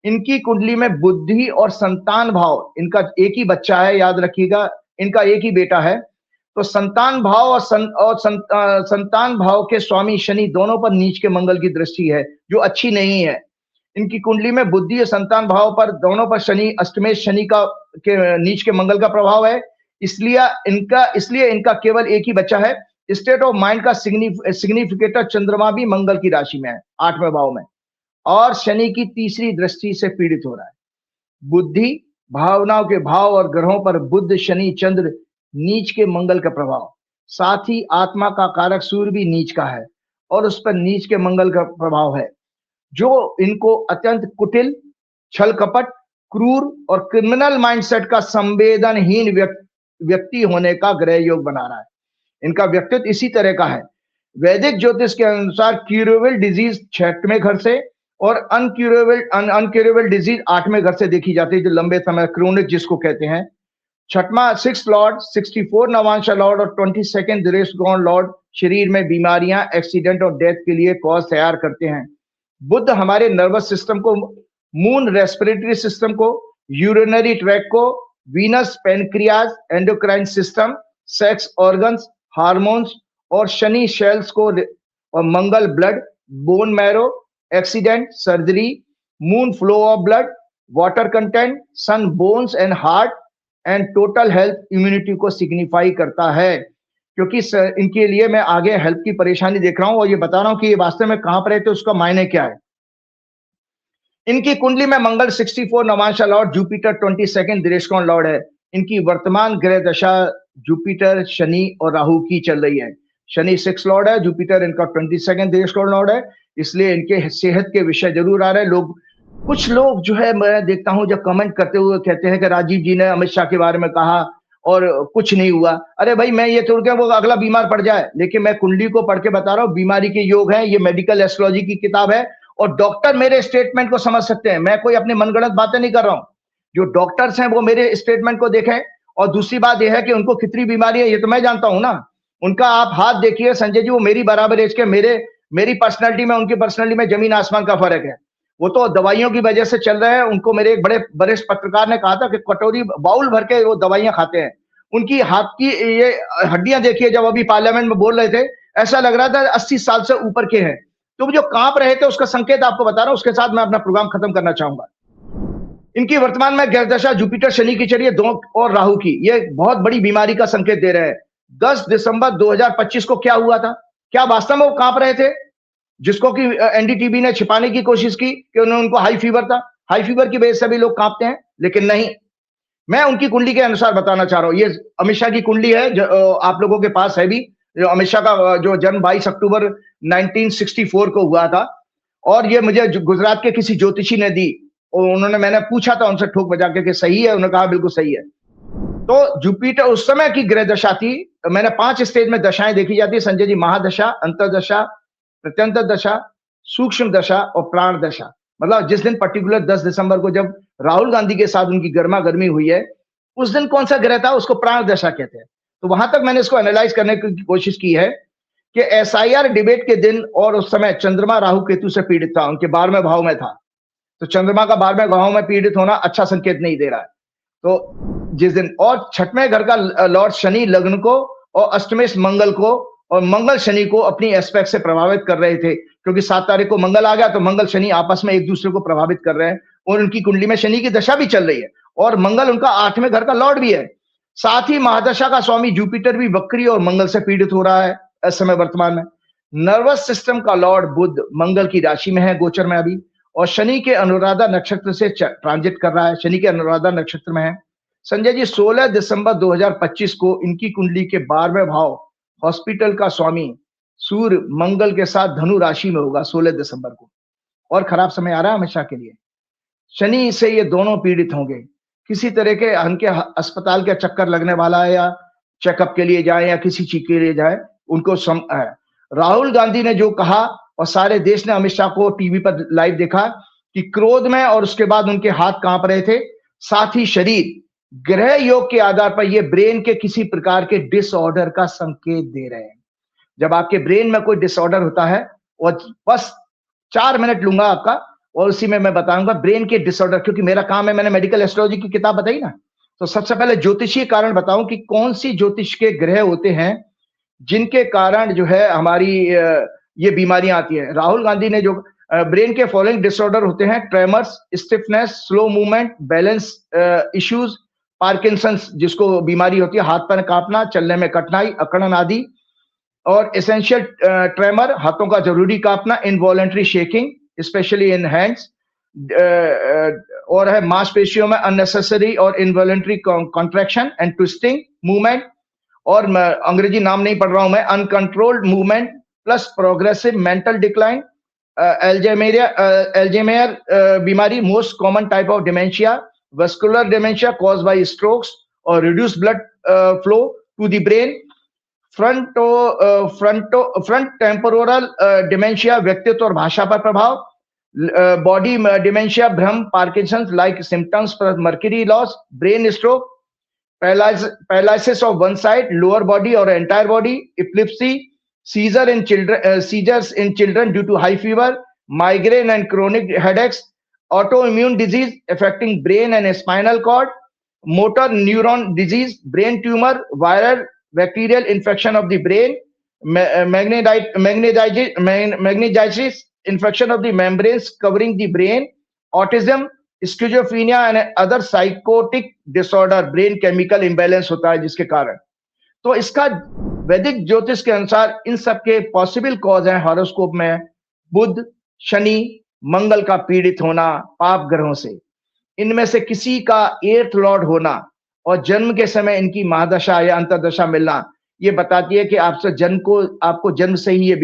[SPEAKER 2] इनकी कुंडली में बुद्धि और संतान भाव, इनका एक ही बच्चा है, याद रखिएगा, इनका एक ही बेटा है। तो संतान भाव और संतान भाव के स्वामी शनि दोनों पर नीच के मंगल की दृष्टि है, जो अच्छी नहीं है। इनकी कुंडली में बुद्धि और संतान भाव पर दोनों पर शनि, अष्टमेश शनि का के नीच के मंगल का प्रभाव है। इसलिए इनका केवल एक ही बच्चा है। स्टेट ऑफ माइंड का सिग्निफिकेटर चंद्रमा भी मंगल की राशि में है, 8वें भाव में, और शनि की तीसरी दृष्टि से पीड़ित हो रहा है। बुद्धि, भावनाओं के भाव और ग्रहों पर बुध, शनि, चंद्र, नीच के मंगल का प्रभाव। साथ ही आत्मा का कारक सूर्य भी नीच का है, और उस पर नीच के मंगल का प्रभाव है, जो इनको अत्यंत कुटिल, छल कपट, क्रूर और क्रिमिनल माइंडसेट का संवेदनहीन व्यक्ति होने का ग्रह योग बना रहा है। इनका व्यक्तित्व इसी तरह का है। वैदिक ज्योतिष के अनुसार क्यूरेबल डिजीज 6वें घर से, और अनक्यूरेबल डिजीज 8वें घर से देखी जाती है, जो लंबे समय क्रोनिक जिसको कहते हैं। 6वां 6 लॉर्ड, 64 नवांश लॉर्ड और 22 दृष्टिकोण लॉर्ड शरीर में बीमारियां, एक्सीडेंट और डेथ के लिए कॉज तैयार करते हैं। बुध हमारे नर्वस सिस्टम को, मून रेस्पिरेटरी सिस्टम को, यूरिनरी ट्रैक को, Venus pancreas, endocrine system, sex organs, hormones, और शनि सेल्स को, और Mangal blood, bone marrow, accident, surgery, moon flow of blood, water content, sun bones and heart and total health, immunity को सिग्निफाई करता है। क्योंकि इनके लिए मैं आगे हेल्थ की परेशानी देख रहा हूं, और ये बता रहा हूं कि ये वास्तव में कहां पर रहते, उसका मायने क्या है। इनकी कुंडली में मंगल 64 नवांश लॉर्ड, जुपिटर 22 दृष्टिकोण लॉर्ड है। इनकी वर्तमान ग्रह दशा जुपिटर, शनि और राहु की चल रही है। शनि 6 लॉर्ड है, जुपिटर इनका 22 दृष्टिकोण लॉर्ड है, इसलिए इनके सेहत के विषय जरूर आ रहे हैं। कुछ लोग जो है मैं देखता हूं जब कमेंट करते हुए कहते हैं कि राजीव जी ने अमित शाह के बारे में कहा और कुछ नहीं हुआ। अरे भाई, मैं ये थोड़ा वो अगला बीमार पड़ जाए, लेकिन मैं कुंडली को पढ़ के बता रहा हूँ, बीमारी के योग है, ये मेडिकल एस्ट्रोलॉजी की किताब है और डॉक्टर मेरे स्टेटमेंट को समझ सकते हैं। मैं कोई अपनी मनगढ़ंत बातें नहीं कर रहा हूँ। जो डॉक्टर्स हैं वो मेरे स्टेटमेंट को देखें। और दूसरी बात यह है कि उनको कितनी बीमारी है ये तो मैं जानता हूं ना। उनका आप हाथ देखिए संजय जी, वो मेरी बराबर एज के, मेरी पर्सनैलिटी में उनकी पर्सनैलिटी में जमीन आसमान का फर्क है। वो तो दवाइयों की वजह से चल रहे हैं। उनको मेरे एक बड़े वरिष्ठ पत्रकार ने कहा था कि कटोरी बाउल भर के वो दवाइयां खाते हैं। उनकी हाथ की ये हड्डियां देखिए, जब अभी पार्लियामेंट में बोल रहे थे ऐसा लग रहा था 80 साल से ऊपर के हैं। तो जो कांप रहे थे उसका संकेत आपको बता रहा हूं। उसके साथ मैं अपना प्रोग्राम खत्म करना चाहूंगा। इनकी वर्तमान में ग्रह दशा जुपिटर शनि की चलिए 2 और राहु की, ये बहुत बड़ी बीमारी का संकेत दे रहे हैं। 10 दिसंबर 2025 को क्या हुआ था? क्या वास्तव में वो कांप रहे थे? जिसको कि एनडीटीवी ने छिपाने की कोशिश की कि उनको हाई फीवर था। हाई फीवर की वजह से भी लोग कांपते हैं, लेकिन नहीं, मैं उनकी कुंडली के अनुसार बताना चाह रहा हूं। ये अमित शाह की कुंडली है जो आप लोगों के पास है भी। जो अमित शाह का जो जन्म 22 अक्टूबर 1964 को हुआ था और ये मुझे गुजरात के किसी ज्योतिषी ने दी। और मैंने पूछा था उनसे ठोक बजा के कि सही है, उन्होंने कहा बिल्कुल सही है। तो जुपिटर उस समय की ग्रह दशा थी। मैंने 5 स्टेज में दशाएं देखी जाती है संजय जी: महादशा, अंतरदशा, प्रत्यंतर दशा, सूक्ष्म दशा और प्राण दशा। मतलब जिस दिन पर्टिकुलर 10 दिसंबर को जब राहुल गांधी के साथ उनकी गर्मा गर्मी हुई है, उस दिन कौन सा ग्रह था, उसको प्राण दशा कहते हैं। तो वहां तक मैंने इसको एनालाइज करने की कोशिश की है कि एसआईआर डिबेट के दिन और उस समय चंद्रमा राहु केतु से पीड़ित था, उनके 12वें भाव में था। तो चंद्रमा का 12वें भाव में पीड़ित होना अच्छा संकेत नहीं दे रहा है। तो जिस दिन और 6वें घर का लॉर्ड शनि लग्न को और अष्टमेश मंगल को और मंगल शनि को अपनी एस्पेक्ट से प्रभावित कर रहे थे, क्योंकि 7 तारीख को मंगल आ गया, तो मंगल शनि आपस में एक दूसरे को प्रभावित कर रहे हैं और उनकी कुंडली में शनि की दशा भी चल रही है और मंगल उनका 8वें घर का लॉर्ड भी है। साथ ही महादशा का स्वामी जुपिटर भी वक्री और मंगल से पीड़ित हो रहा है इस समय वर्तमान में। नर्वस सिस्टम का लॉर्ड बुध मंगल की राशि में है, गोचर में अभी, और शनि के अनुराधा नक्षत्र से ट्रांजिट कर रहा है, शनि के अनुराधा नक्षत्र में है। संजय जी 16 दिसंबर 2025 को इनकी कुंडली के 12वें भाव हॉस्पिटल का स्वामी सूर्य मंगल के साथ धनु राशि में होगा 16 दिसंबर को। और खराब समय आ रहा है हमेशा के लिए। शनि से ये दोनों पीड़ित होंगे। किसी तरह के उनके अस्पताल के चक्कर लगने वाला है या चेकअप के लिए जाए या किसी चीज के लिए जाए, उनको है। राहुल गांधी ने जो कहा और सारे देश ने अमित शाह को टीवी पर लाइव देखा कि क्रोध में और उसके बाद उनके हाथ कांप रहे थे, साथ ही शरीर ग्रह योग के आधार पर ये ब्रेन के किसी प्रकार के डिसऑर्डर का संकेत दे रहे हैं। जब आपके ब्रेन में कोई डिसऑर्डर होता है, और बस 4 मिनट लूंगा आपका और उसी में मैं बताऊंगा ब्रेन के डिसऑर्डर, क्योंकि मेरा काम है, मैंने मेडिकल एस्ट्रोलॉजी की किताब बताई ना। तो सबसे पहले ज्योतिषीय कारण बताऊं कि कौन सी ज्योतिष के ग्रह होते हैं जिनके कारण जो है हमारी ये बीमारियां आती है। राहुल गांधी ने जो ब्रेन के फॉलोइंग डिसऑर्डर होते हैं: tremors, stiffness, slow movement, balance issues, Parkinson's जिसको बीमारी होती है, हाथ पैर कांपना, चलने में कठिनाई, अकड़न आदि, और एसेंशियल ट्रेमर हाथों का जरूरी कांपना, involuntary shaking specially in hands, और है मांसपेशियों में अननेसेसरी और involuntary contraction and twisting movement, और अंग्रेजी नाम नहीं पढ़ रहा हूं मैं, uncontrolled movement plus progressive mental decline, Alzheimer's बीमारी most common type of dementia, vascular dementia caused by strokes और reduced blood flow to the brain, front temporal dementia व्यक्तित्व और भाषा पर प्रभाव, बॉडी डिमेंशिया भ्रम, पार्किंसंस लाइक सिम्टम्स पर mercury loss, brain stroke, paralysis of one side, lower body और entire body, epilepsy, seizures in children due to high fever, migraine and chronic headaches, autoimmune disease affecting brain and spinal cord, motor neuron disease, brain tumor, viral bacterial infection of the brain, meningitis, infection of the membranes covering the brain, autism, schizophrenia and other psychotic disorder, brain chemical imbalance होता है जिसके कारण। तो इसका वैदिक ज्योतिष के अनुसार इन सब के पॉसिबल कॉज हैं हॉरोस्कोप में बुध, शनि, मंगल का पीड़ित होना पाप ग्रहों से, इनमें से किसी का एर्थ लॉर्ड होना और जन्म के समय इनकी महादशा या अंतर्दशा मिलना, ये बताती है कि आपको जन्म से ही ये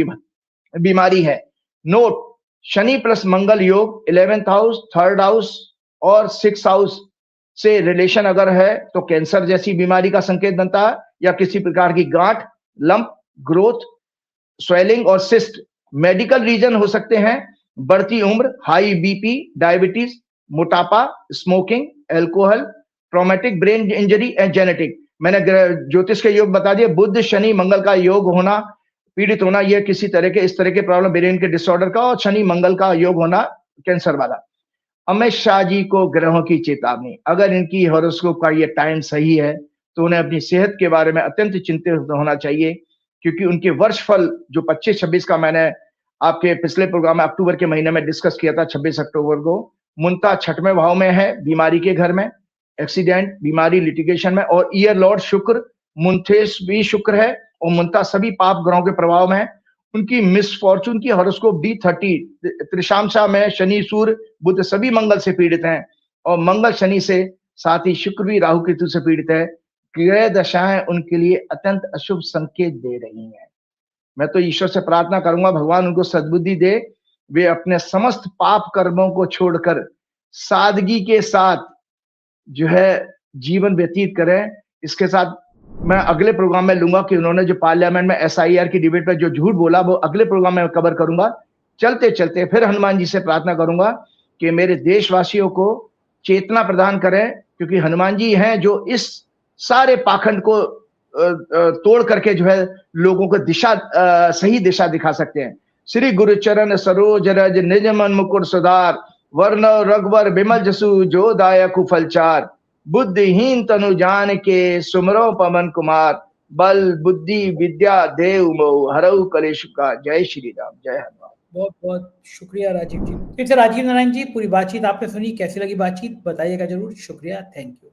[SPEAKER 2] बीमारी है। नोट, शनि प्लस मंगल योग 11th हाउस, 3rd हाउस और 6th हाउस से रिलेशन अगर है तो कैंसर जैसी बीमारी का संकेत बनता है, या किसी प्रकार की गांठ, लंप, ग्रोथ, स्वेलिंग और सिस्ट। मेडिकल रीजन हो सकते हैं बढ़ती उम्र, हाई बीपी, डायबिटीज, मोटापा, smoking, alcohol, traumatic brain injury and genetic. मैंने ज्योतिष के योग बता दिए, बुध शनि मंगल का योग होना, पीड़ित होना, यह किसी तरह के इस तरह के प्रॉब्लम ब्रेन के डिसऑर्डर का, और शनि मंगल का योग होना कैंसर वाला। अमित शाह जी को ग्रहों की चेतावनी, अगर इनकी हॉरोस्कोप का ये टाइम सही है तो उन्हें अपनी सेहत के बारे में अत्यंत चिंतित होना चाहिए, क्योंकि उनके वर्षफल जो 25-26 का मैंने आपके पिछले प्रोग्राम में अक्टूबर के महीने में डिस्कस किया था, 26 अक्टूबर को, मुंता 6वें भाव में है, बीमारी के घर में, एक्सीडेंट, बीमारी, लिटिगेशन में, और ईयर लॉर्ड शुक्र, मुंथेस भी शुक्र है और मुंता सभी पाप ग्रहों के प्रभाव में है। उनकी मिसफॉर्चून की हॉरोस्कोप D30 त्रिशांशा में शनि, सूर्य, बुध सभी मंगल से पीड़ित हैं, और मंगल शनि से, साथ ही शुक्र भी राहु केतु से पीड़ित है। ग्रह दशाएं उनके लिए अत्यंत अशुभ संकेत दे रही हैं। मैं तो ईश्वर से प्रार्थना करूंगा भगवान उनको सद्बुद्धि दे, वे अपने समस्त पाप कर्मों को छोड़कर सादगी के साथ जो है जीवन व्यतीत करें। इसके साथ मैं अगले प्रोग्राम में लूंगा कि उन्होंने जो पार्लियामेंट में SIR की डिबेट पर जो झूठ बोला, वो अगले प्रोग्राम में कवर करूंगा। चलते चलते फिर हनुमान जी से प्रार्थना करूंगा कि मेरे देशवासियों को चेतना प्रदान करें, क्योंकि हनुमान जी हैं जो इस सारे पाखंड को तोड़ करके जो है लोगों को सही दिशा दिखा सकते हैं। श्री गुरु चरण सरोज रज निज मन मुकुर सुधार, वर्ण रघुवर बिमल जसु जो दायक फलचार, बुद्धिहीन तनु जान के सुमरो पवन कुमार, बल बुद्धि विद्या देव मोह हरऊ कलेश का। जय श्री राम, जय हनुमान।
[SPEAKER 1] बहुत बहुत शुक्रिया राजीव जी। फिर से राजीव नारायण जी, पूरी बातचीत आपने सुनी, कैसी लगी बातचीत बताइएगा जरूर। शुक्रिया, थैंक यू।